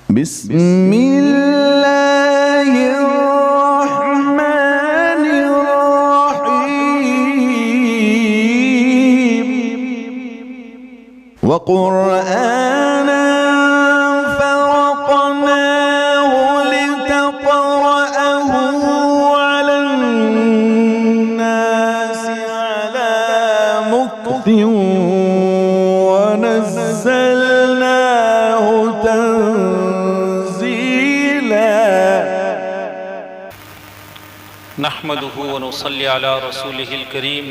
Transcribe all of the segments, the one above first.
بسم اللہ الرحمن الرحیم وقرآنا فرقناه لتقرأه على الناس على مكث ونزلناه نحمده ونصلي على رسوله الكريم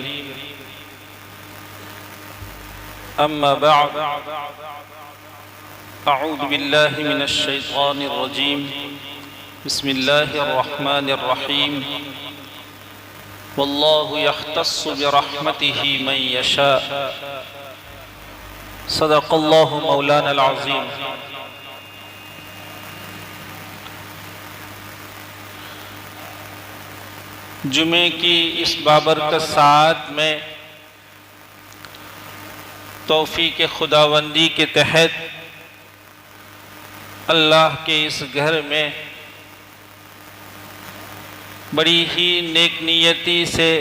أما بعد أعوذ بالله من الشيطان الرجيم بسم الله الرحمن الرحيم والله يختص برحمته من يشاء صدق الله مولانا العظيم جمعے کی اس بابرکت ساعت میں توفیق خداوندی کے تحت اللہ کے اس گھر میں بڑی ہی نیک نیتی سے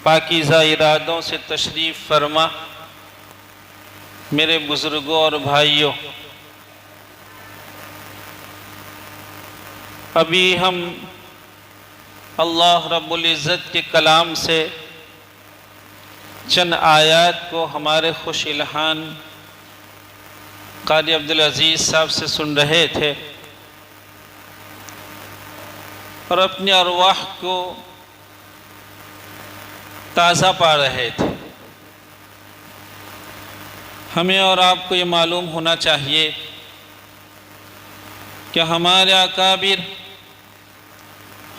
پاکیزہ ارادوں سے تشریف فرما میرے بزرگوں اور بھائیوں، ابھی ہم اللہ رب العزت کے کلام سے چند آیات کو ہمارے خوش الہان قاری عبدالعزیز صاحب سے سن رہے تھے اور اپنی ارواح کو تازہ پا رہے تھے۔ ہمیں اور آپ کو یہ معلوم ہونا چاہیے کہ ہمارے اکابر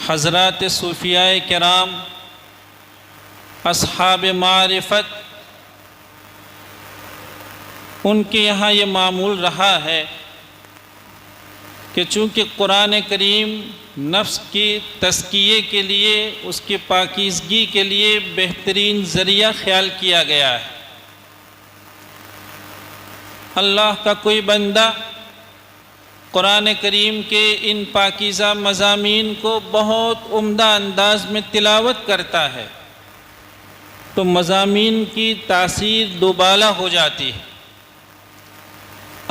حضرات صوفیاء کرام، اصحاب معرفت، ان کے یہاں یہ معمول رہا ہے کہ چونکہ قرآن کریم نفس کی تزکیے کے لیے، اس کی پاکیزگی کے لیے بہترین ذریعہ خیال کیا گیا ہے، اللہ کا کوئی بندہ قرآن کریم کے ان پاکیزہ مضامین کو بہت عمدہ انداز میں تلاوت کرتا ہے تو مضامین کی تاثیر دوبالا ہو جاتی ہے،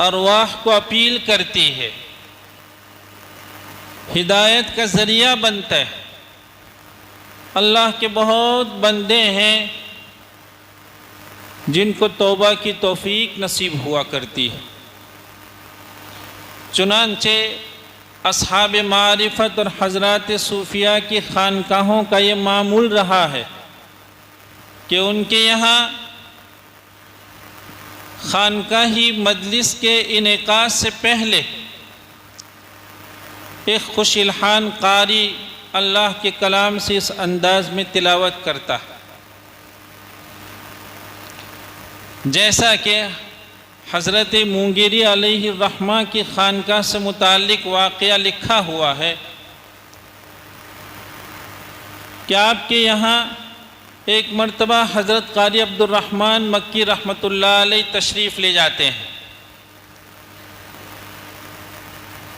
ارواح کو اپیل کرتی ہے، ہدایت کا ذریعہ بنتا ہے۔ اللہ کے بہت بندے ہیں جن کو توبہ کی توفیق نصیب ہوا کرتی ہے، چنانچہ اصحاب معرفت اور حضرات صوفیاء کی خانقاہوں کا یہ معمول رہا ہے کہ ان کے یہاں خانقاہی مجلس کے انعقاد سے پہلے ایک خوش الحان قاری اللہ کے کلام سے اس انداز میں تلاوت کرتا ہے، جیسا کہ حضرت مونگیری علیہ الرحمہ کی خانقاہ سے متعلق واقعہ لکھا ہوا ہے کہ آپ کے یہاں ایک مرتبہ حضرت قاری عبدالرحمن مکی رحمۃ اللہ علیہ تشریف لے جاتے ہیں۔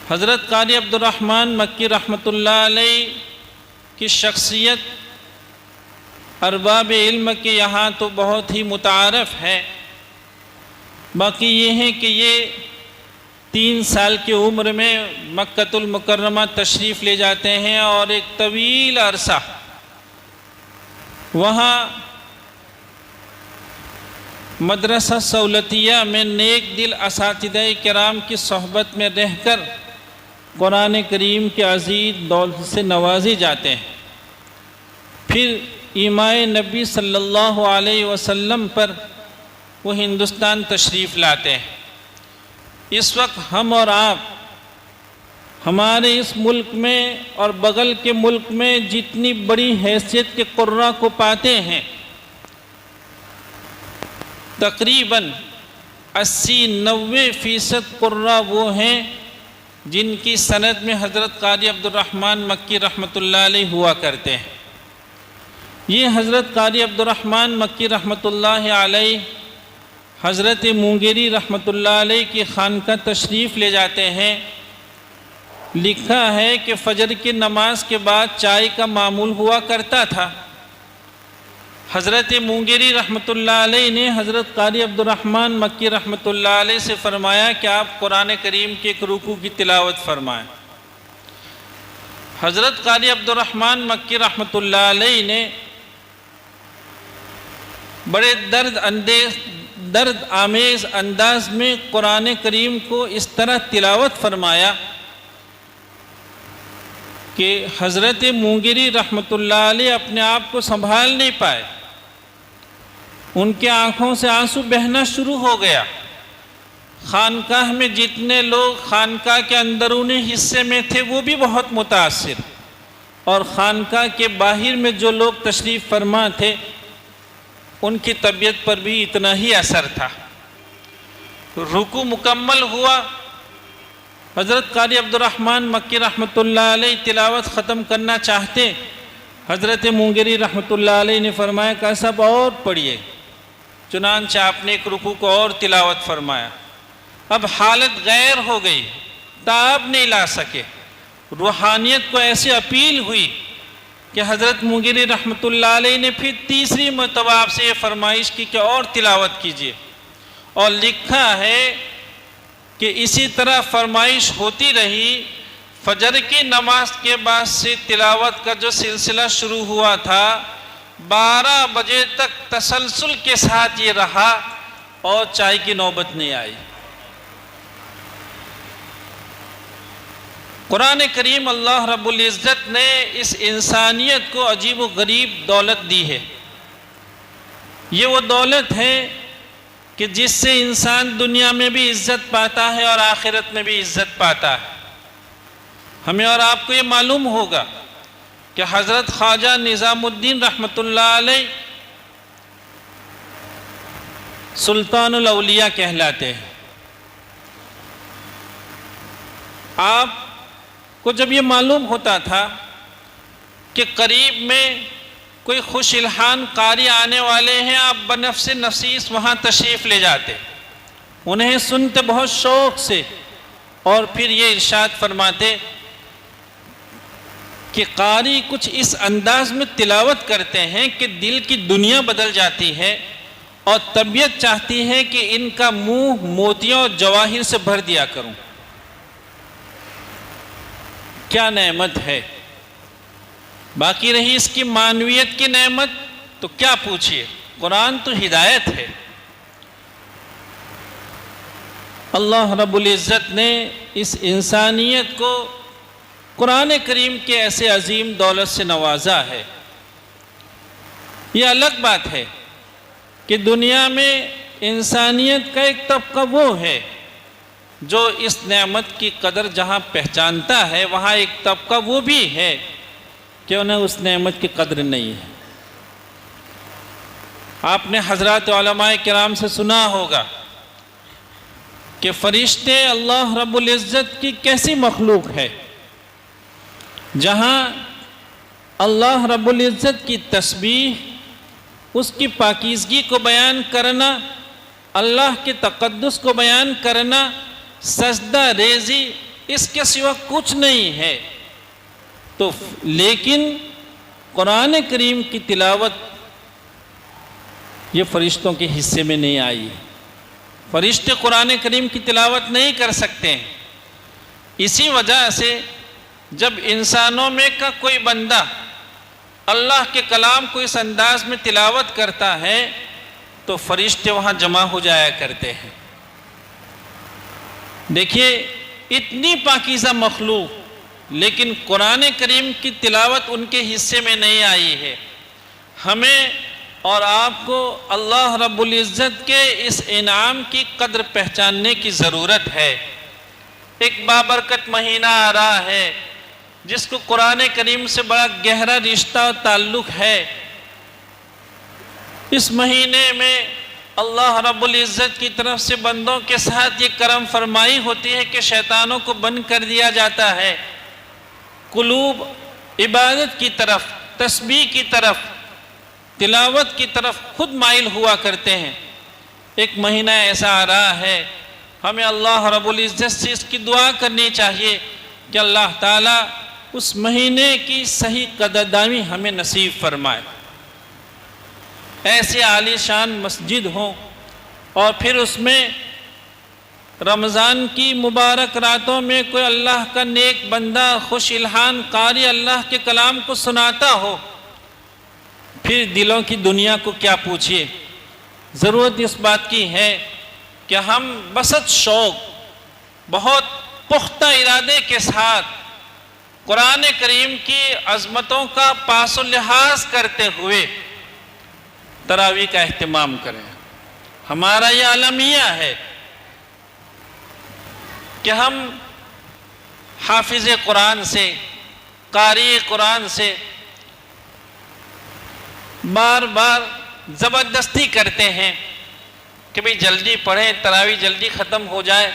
حضرت قاری عبدالرحمن مکی رحمۃ اللہ علیہ کی شخصیت ارباب علم کے یہاں تو بہت ہی متعارف ہے، باقی یہ ہے کہ یہ 3 سال کی عمر میں مکۃ المکرمہ تشریف لے جاتے ہیں اور ایک طویل عرصہ وہاں مدرسہ سہولتیہ میں نیک دل اساتذہ کرام کی صحبت میں رہ کر قرآن کریم کے عزیز دولت سے نوازے جاتے ہیں، پھر ایمائے نبی صلی اللہ علیہ وسلم پر وہ ہندوستان تشریف لاتے ہیں۔ اس وقت ہم اور آپ ہمارے اس ملک میں اور بغل کے ملک میں جتنی بڑی حیثیت کے قراء کو پاتے ہیں، تقریباً 80-90% قراء وہ ہیں جن کی سند میں حضرت قاری عبدالرحمن مکی رحمۃ اللہ علیہ ہوا کرتے ہیں۔ یہ حضرت قاری عبدالرحمن مکی رحمۃ اللہ علیہ حضرت مونگیری رحمۃ اللہ علیہ کی خانقاہ تشریف لے جاتے ہیں۔ لکھا ہے کہ فجر کی نماز کے بعد چائے کا معمول ہوا کرتا تھا۔ حضرت مونگیری رحمۃ اللہ علیہ نے حضرت قاری عبد الرحمن مکی رحمۃ اللہ علیہ سے فرمایا کہ آپ قرآن کریم کے ایک رکوع کی تلاوت فرمائیں۔ حضرت قاری عبد الرحمن مکی رحمۃ اللہ علیہ نے بڑے درد آمیز انداز میں قرآن کریم کو اس طرح تلاوت فرمایا کہ حضرت مونگیری رحمۃ اللہ علیہ اپنے آپ کو سنبھال نہیں پائے، ان کے آنکھوں سے آنسو بہنا شروع ہو گیا۔ خانقاہ میں جتنے لوگ خانقاہ کے اندرونی حصے میں تھے وہ بھی بہت متاثر، اور خانقاہ کے باہر میں جو لوگ تشریف فرما تھے ان کی طبیعت پر بھی اتنا ہی اثر تھا۔ رکوع مکمل ہوا، حضرت قاری عبد الرحمن مکی رحمۃ اللہ علیہ تلاوت ختم کرنا چاہتے، حضرت مونگیری رحمۃ اللہ علیہ نے فرمایا کہ صاحب اور پڑھیے، چنانچہ آپ نے ایک رکوع کو اور تلاوت فرمایا۔ اب حالت غیر ہو گئی، تاب نہیں لا سکے، روحانیت کو ایسی اپیل ہوئی کہ حضرت مونگیری رحمۃ اللہ علیہ نے پھر تیسری مرتبہ آپ سے یہ فرمائش کی کہ اور تلاوت کیجیے، اور لکھا ہے کہ اسی طرح فرمائش ہوتی رہی۔ فجر کی نماز کے بعد سے تلاوت کا جو سلسلہ شروع ہوا تھا 12 بجے تک تسلسل کے ساتھ یہ رہا اور چائے کی نوبت نہیں آئی۔ قرآن کریم اللہ رب العزت نے اس انسانیت کو عجیب و غریب دولت دی ہے۔ یہ وہ دولت ہے کہ جس سے انسان دنیا میں بھی عزت پاتا ہے اور آخرت میں بھی عزت پاتا ہے۔ ہمیں اور آپ کو یہ معلوم ہوگا کہ حضرت خواجہ نظام الدین رحمۃ اللہ علیہ سلطان الاولیاء کہلاتے ہیں۔ آپ کو جب یہ معلوم ہوتا تھا کہ قریب میں کوئی خوش الحان قاری آنے والے ہیں، آپ بنفس نفیس وہاں تشریف لے جاتے، انہیں سنتے بہت شوق سے، اور پھر یہ ارشاد فرماتے کہ قاری کچھ اس انداز میں تلاوت کرتے ہیں کہ دل کی دنیا بدل جاتی ہے اور طبیعت چاہتی ہے کہ ان کا منہ موتیوں اور جواہر سے بھر دیا کروں۔ کیا نعمت ہے! باقی رہی اس کی معنویت کی نعمت تو کیا پوچھئے، قرآن تو ہدایت ہے۔ اللہ رب العزت نے اس انسانیت کو قرآن کریم کے ایسے عظیم دولت سے نوازا ہے۔ یہ الگ بات ہے کہ دنیا میں انسانیت کا ایک طبقہ وہ ہے جو اس نعمت کی قدر جہاں پہچانتا ہے، وہاں ایک طبقہ وہ بھی ہے کہ انہیں اس نعمت کی قدر نہیں ہے۔ آپ نے حضرات علماء کرام سے سنا ہوگا کہ فرشتے اللہ رب العزت کی کیسی مخلوق ہے، جہاں اللہ رب العزت کی تسبیح، اس کی پاکیزگی کو بیان کرنا، اللہ کے تقدس کو بیان کرنا، سجدہ ریزی، اس کے سوا کچھ نہیں ہے۔ تو لیکن قرآن کریم کی تلاوت یہ فرشتوں کے حصے میں نہیں آئی۔ فرشتے قرآن کریم کی تلاوت نہیں کر سکتے ہیں۔ اسی وجہ سے جب انسانوں میں کا کوئی بندہ اللہ کے کلام کو اس انداز میں تلاوت کرتا ہے تو فرشتے وہاں جمع ہو جایا کرتے ہیں۔ دیکھیے اتنی پاکیزہ مخلوق، لیکن قرآن کریم کی تلاوت ان کے حصے میں نہیں آئی ہے۔ ہمیں اور آپ کو اللہ رب العزت کے اس انعام کی قدر پہچاننے کی ضرورت ہے۔ ایک بابرکت مہینہ آ رہا ہے جس کو قرآن کریم سے بڑا گہرا رشتہ اور تعلق ہے۔ اس مہینے میں اللہ رب العزت کی طرف سے بندوں کے ساتھ یہ کرم فرمائی ہوتی ہے کہ شیطانوں کو بند کر دیا جاتا ہے، قلوب عبادت کی طرف، تسبیح کی طرف، تلاوت کی طرف خود مائل ہوا کرتے ہیں۔ ایک مہینہ ایسا آ رہا ہے، ہمیں اللہ رب العزت سے اس کی دعا کرنی چاہیے کہ اللہ تعالیٰ اس مہینے کی صحیح قدردانی ہمیں نصیب فرمائے۔ ایسے عالی شان مسجد ہوں اور پھر اس میں رمضان کی مبارک راتوں میں کوئی اللہ کا نیک بندہ خوش الحان قاری اللہ کے کلام کو سناتا ہو، پھر دلوں کی دنیا کو کیا پوچھئے۔ ضرورت اس بات کی ہے کہ ہم بسط شوق، بہت پختہ ارادے کے ساتھ قرآن کریم کی عظمتوں کا پاس و لحاظ کرتے ہوئے تراویح کا اہتمام کریں۔ ہمارا یہ عالمیہ ہے کہ ہم حافظ قرآن سے، قاری قرآن سے بار بار زبردستی کرتے ہیں کہ بھئی جلدی پڑھیں، تراویح جلدی ختم ہو جائے۔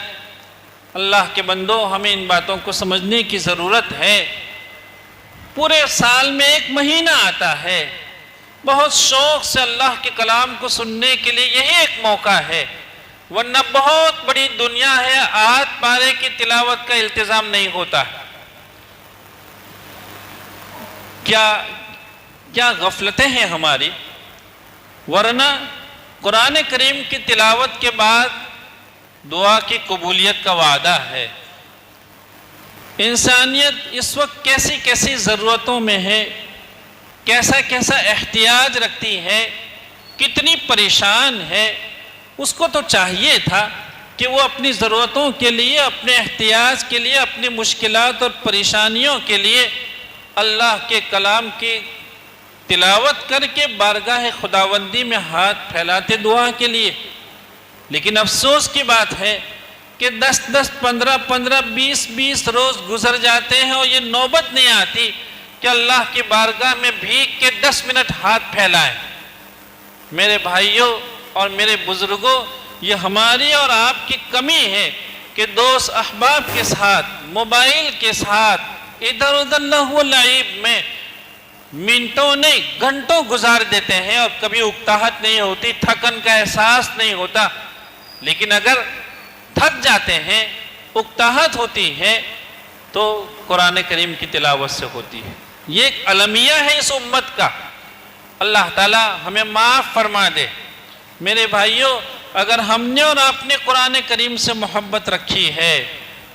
اللہ کے بندو، ہمیں ان باتوں کو سمجھنے کی ضرورت ہے۔ پورے سال میں ایک مہینہ آتا ہے، بہت شوق سے اللہ کے کلام کو سننے کے لیے یہی ایک موقع ہے، ورنہ بہت بڑی دنیا ہے، آیت پارے کی تلاوت کا التزام نہیں ہوتا۔ کیا غفلتیں ہیں ہماری، ورنہ قرآن کریم کی تلاوت کے بعد دعا کی قبولیت کا وعدہ ہے۔ انسانیت اس وقت کیسی کیسی ضرورتوں میں ہے، کیسا کیسا احتیاج رکھتی ہے، کتنی پریشان ہے۔ اس کو تو چاہیے تھا کہ وہ اپنی ضرورتوں کے لیے، اپنے احتیاج کے لیے، اپنی مشکلات اور پریشانیوں کے لیے اللہ کے کلام کی تلاوت کر کے بارگاہ خداوندی میں ہاتھ پھیلاتے دعا کے لیے۔ لیکن افسوس کی بات ہے کہ 10 15 20 روز گزر جاتے ہیں اور یہ نوبت نہیں آتی کہ اللہ کی بارگاہ میں بھیگ کے 10 منٹ ہاتھ پھیلائیں۔ میرے بھائیوں اور میرے بزرگوں، یہ ہماری اور آپ کی کمی ہے کہ دوست احباب کے ساتھ، موبائل کے ساتھ، ادھر ادھر لہو و لعب میں منٹوں نہیں گھنٹوں گزار دیتے ہیں اور کبھی اکتاہٹ نہیں ہوتی، تھکن کا احساس نہیں ہوتا۔ لیکن اگر تھک جاتے ہیں، اکتاہٹ ہوتی ہے، تو قرآن کریم کی تلاوت سے ہوتی ہے۔ یہ ایک المیہ ہے اس امت کا۔ اللہ تعالی ہمیں معاف فرما دے۔ میرے بھائیوں، اگر ہم نے اور آپ نے قرآن کریم سے محبت رکھی ہے،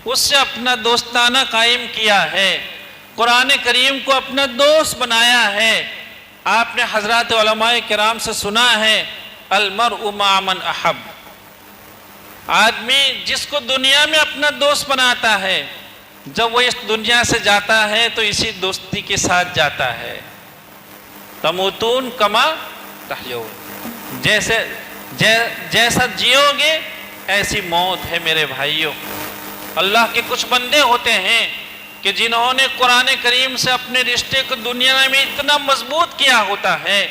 اس سے اپنا دوستانہ قائم کیا ہے، قرآن کریم کو اپنا دوست بنایا ہے، آپ نے حضرات علماء کرام سے سنا ہے، المرء مع من احب۔ آدمی جس کو دنیا میں اپنا دوست بناتا ہے، جب وہ اس دنیا سے جاتا ہے تو اسی دوستی کے ساتھ جاتا ہے۔ تموتون کما تحیون، جیسا جیو گے ایسی موت ہے میرے بھائیوں۔ اللہ کے کچھ بندے ہوتے ہیں کہ جنہوں نے قرآن کریم سے اپنے رشتے کو دنیا میں اتنا مضبوط کیا ہوتا ہے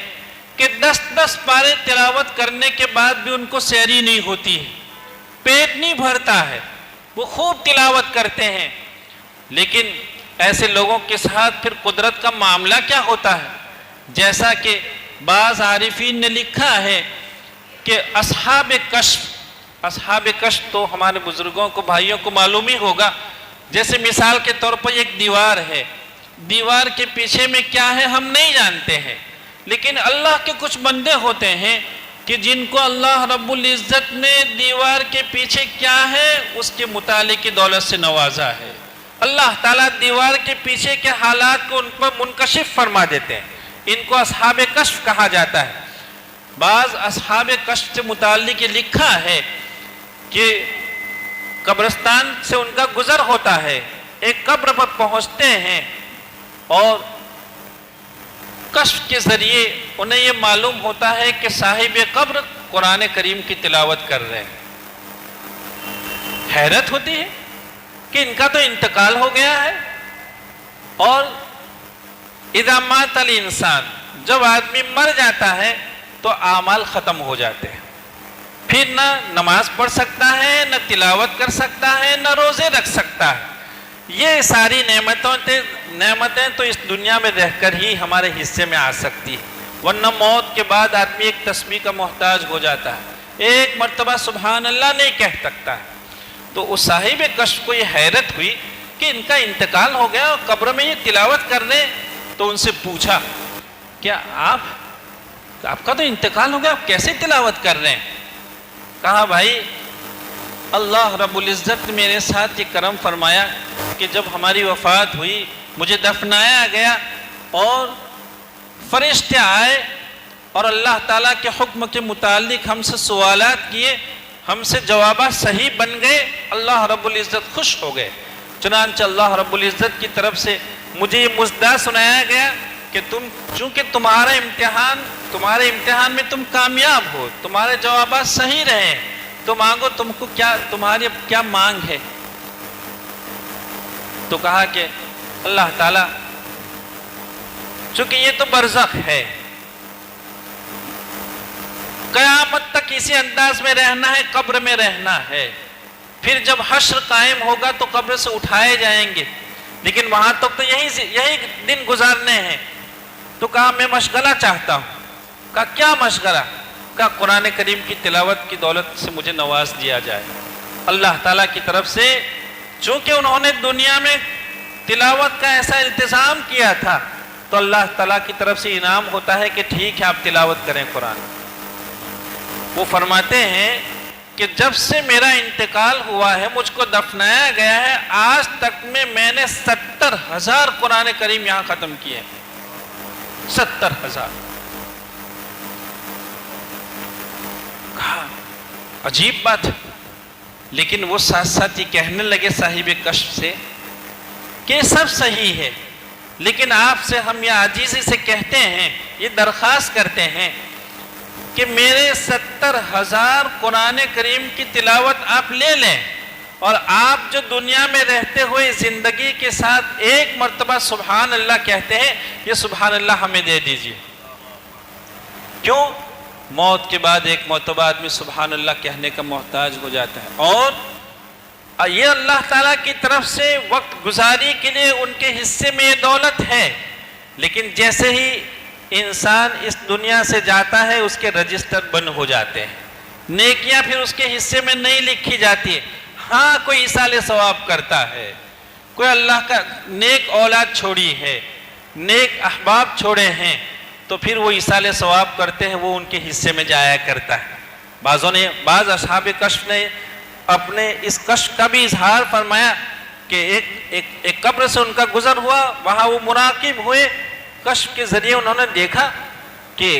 کہ 10 پارے تلاوت کرنے کے بعد بھی ان کو سحری نہیں ہوتی ہے، پیٹ نہیں بھرتا ہے، وہ خوب تلاوت کرتے ہیں۔ لیکن ایسے لوگوں کے ساتھ پھر قدرت کا معاملہ کیا ہوتا ہے؟ جیسا کہ بعض عارفین نے لکھا ہے کہ اصحاب کشف تو ہمارے بزرگوں کو، بھائیوں کو معلوم ہی ہوگا۔ جیسے مثال کے طور پر ایک دیوار ہے، دیوار کے پیچھے میں کیا ہے ہم نہیں جانتے ہیں، لیکن اللہ کے کچھ بندے ہوتے ہیں کہ جن کو اللہ رب العزت نے دیوار کے پیچھے کیا ہے اس کے متعلق کی دولت سے نوازا ہے۔ اللہ تعالیٰ دیوار کے پیچھے کے حالات کو ان پر منکشف فرما دیتے ہیں۔ ان کو اصحاب کشف کہا جاتا ہے۔ بعض اصحاب کشف سے متعلق یہ لکھا ہے کہ قبرستان سے ان کا گزر ہوتا ہے، ایک قبر پر پہنچتے ہیں اور کشف کے ذریعے انہیں یہ معلوم ہوتا ہے کہ صاحب قبر قرآن کریم کی تلاوت کر رہے ہیں۔ حیرت ہوتی ہے کہ ان کا تو انتقال ہو گیا ہے۔ اور اذا مات الانسان، جب آدمی مر جاتا ہے تو اعمال ختم ہو جاتے ہیں، پھر نہ نماز پڑھ سکتا ہے، نہ تلاوت کر سکتا ہے، نہ روزے رکھ سکتا ہے۔ یہ ساری نعمتیں تو اس دنیا میں رہ کر ہی ہمارے حصے میں آ سکتی ہے، ورنہ موت کے بعد آدمی ایک تسبیح کا محتاج ہو جاتا ہے، ایک مرتبہ سبحان اللہ نہیں کہہ سکتا ہے۔ تو اس صاحب کشف کو یہ حیرت ہوئی کہ ان کا انتقال ہو گیا اور قبر میں یہ تلاوت کر رہے ہیں۔ تو ان سے پوچھا کیا آپ کا تو انتقال ہو گیا، آپ کیسے تلاوت کر رہے ہیں؟ کہا بھائی اللہ رب العزت نے میرے ساتھ یہ کرم فرمایا کہ جب ہماری وفات ہوئی مجھے دفنایا گیا اور فرشتے آئے اور اللہ تعالیٰ کے حکم کے متعلق ہم سے سوالات کیے، ہم سے جوابات صحیح بن گئے، اللہ رب العزت خوش ہو گئے۔ چنانچہ اللہ رب العزت کی طرف سے مجھے یہ مژدہ سنایا گیا کہ چونکہ تمہارے امتحان میں تم کامیاب ہو، تمہارے جوابات صحیح رہے، تو مانگو، تم کو تمہاری کیا مانگ ہے؟ تو کہا کہ اللہ تعالیٰ چونکہ یہ تو برزخ ہے، قیامت تک اسی انداز میں رہنا ہے، قبر میں رہنا ہے، پھر جب حشر قائم ہوگا تو قبر سے اٹھائے جائیں گے، لیکن وہاں تک تو یہی دن گزارنے ہیں۔ تو کہا میں مشغلہ چاہتا ہوں۔ کہا کیا مشغلہ؟ کہا قرآن کریم کی تلاوت کی دولت سے مجھے نواز دیا جائے۔ اللہ تعالیٰ کی طرف سے چونکہ انہوں نے دنیا میں تلاوت کا ایسا التزام کیا تھا، تو اللہ تعالیٰ کی طرف سے انعام ہوتا ہے کہ ٹھیک ہے آپ تلاوت کریں قرآن۔ وہ فرماتے ہیں کہ جب سے میرا انتقال ہوا ہے، مجھ کو دفنایا گیا ہے، آج تک میں نے 70,000 قرآن کریم یہاں ختم کیے، 70,000۔ کہا عجیب بات ہے، لیکن وہ ساتھ ساتھ یہ کہنے لگے صاحب کشف سے کہ سب صحیح ہے، لیکن آپ سے ہم یہ عاجزی سے کہتے ہیں، یہ درخواست کرتے ہیں کہ میرے 70,000 قرآن کریم کی تلاوت آپ لے لیں، اور آپ جو دنیا میں رہتے ہوئے زندگی کے ساتھ ایک مرتبہ سبحان اللہ کہتے ہیں، یہ سبحان اللہ ہمیں دے دیجیے۔ کیوں؟ موت کے بعد ایک مرتبہ آدمی سبحان اللہ کہنے کا محتاج ہو جاتا ہے، اور یہ اللہ تعالیٰ کی طرف سے وقت گزاری کے لیے ان کے حصے میں یہ دولت ہے، لیکن جیسے ہی انسان اس دنیا سے جاتا ہے اس کے رجسٹر بند ہو جاتے ہیں، نیکیاں پھر اس کے حصے میں نہیں لکھی جاتی ہے۔ ہاں کوئی ایصال ثواب کرتا ہے، کوئی اللہ کا نیک اولاد چھوڑی ہے، نیک احباب چھوڑے ہیں، تو پھر وہ ایصال ثواب کرتے ہیں، وہ ان کے حصے میں جایا کرتا ہے۔ بعض اصحاب کشف نے اپنے اس کشف کا بھی اظہار فرمایا کہ ایک قبر سے ان کا گزر ہوا، وہاں وہ مراقب ہوئے، کشف کے ذریعے انہوں نے دیکھا کہ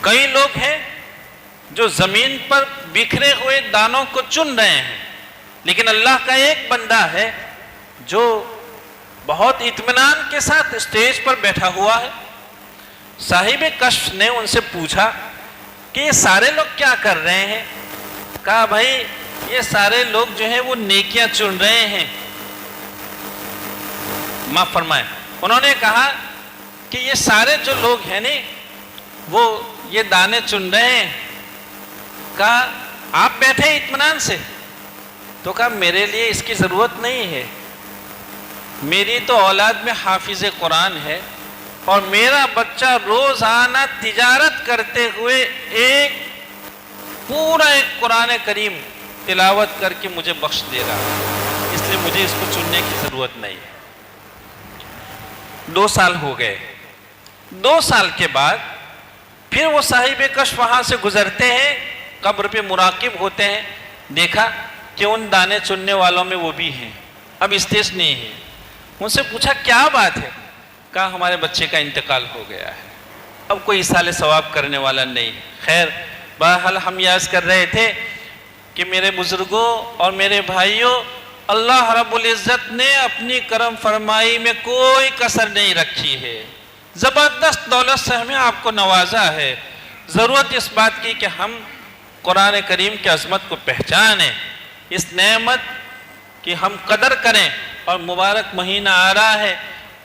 کئی لوگ ہیں جو زمین پر بکھرے ہوئے دانوں کو چن رہے ہیں، لیکن اللہ کا ایک بندہ ہے جو بہت اطمینان کے ساتھ اسٹیج پر بیٹھا ہوا ہے۔ صاحب کشف نے ان سے پوچھا کہ یہ سارے لوگ کیا کر رہے ہیں؟ کہا بھائی یہ سارے لوگ جو ہیں وہ نیکیاں چن رہے ہیں۔ معاف فرمائیں، انہوں نے کہا کہ یہ سارے جو لوگ ہیں نا وہ یہ دانے چن رہے ہیں۔ کہا آپ بیٹھے اطمینان سے؟ تو کہا میرے لیے اس کی ضرورت نہیں ہے، میری تو اولاد میں حافظ قرآن ہے، اور میرا بچہ روزانہ تجارت کرتے ہوئے پورا ایک قرآن کریم تلاوت کر کے مجھے بخش دے رہا ہے، اس لیے مجھے اس کو چننے کی ضرورت نہیں ہے۔ 2 سال ہو گئے۔ 2 سال کے بعد پھر وہ صاحب کشف وہاں سے گزرتے ہیں، قبر پہ مراقب ہوتے ہیں، دیکھا کہ ان دانے چننے والوں میں وہ بھی ہیں، اب اسٹیج نہیں ہے۔ ان سے پوچھا کیا بات ہے؟ کہا ہمارے بچے کا انتقال ہو گیا ہے، اب کوئی ایصال ثواب کرنے والا نہیں۔ خیر بہرحال ہم یاد کر رہے تھے کہ میرے بزرگوں اور میرے بھائیوں، اللہ رب العزت نے اپنی کرم فرمائی میں کوئی کسر نہیں رکھی ہے، زبردست دولت سے ہمیں آپ کو نوازا ہے۔ ضرورت اس بات کی کہ ہم قرآن کریم کی عظمت کو پہچانیں، اس نعمت کی ہم قدر کریں، اور مبارک مہینہ آ رہا ہے،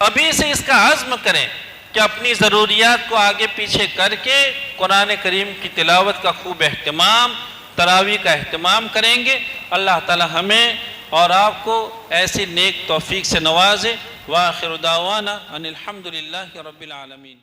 ابھی سے اس کا عزم کریں کہ اپنی ضروریات کو آگے پیچھے کر کے قرآن کریم کی تلاوت کا خوب اہتمام، تراویح کا اہتمام کریں گے۔ اللہ تعالی ہمیں اور آپ کو ایسی نیک توفیق سے نوازے۔ وآخر دعوانا ان الحمدللہ رب العالمین۔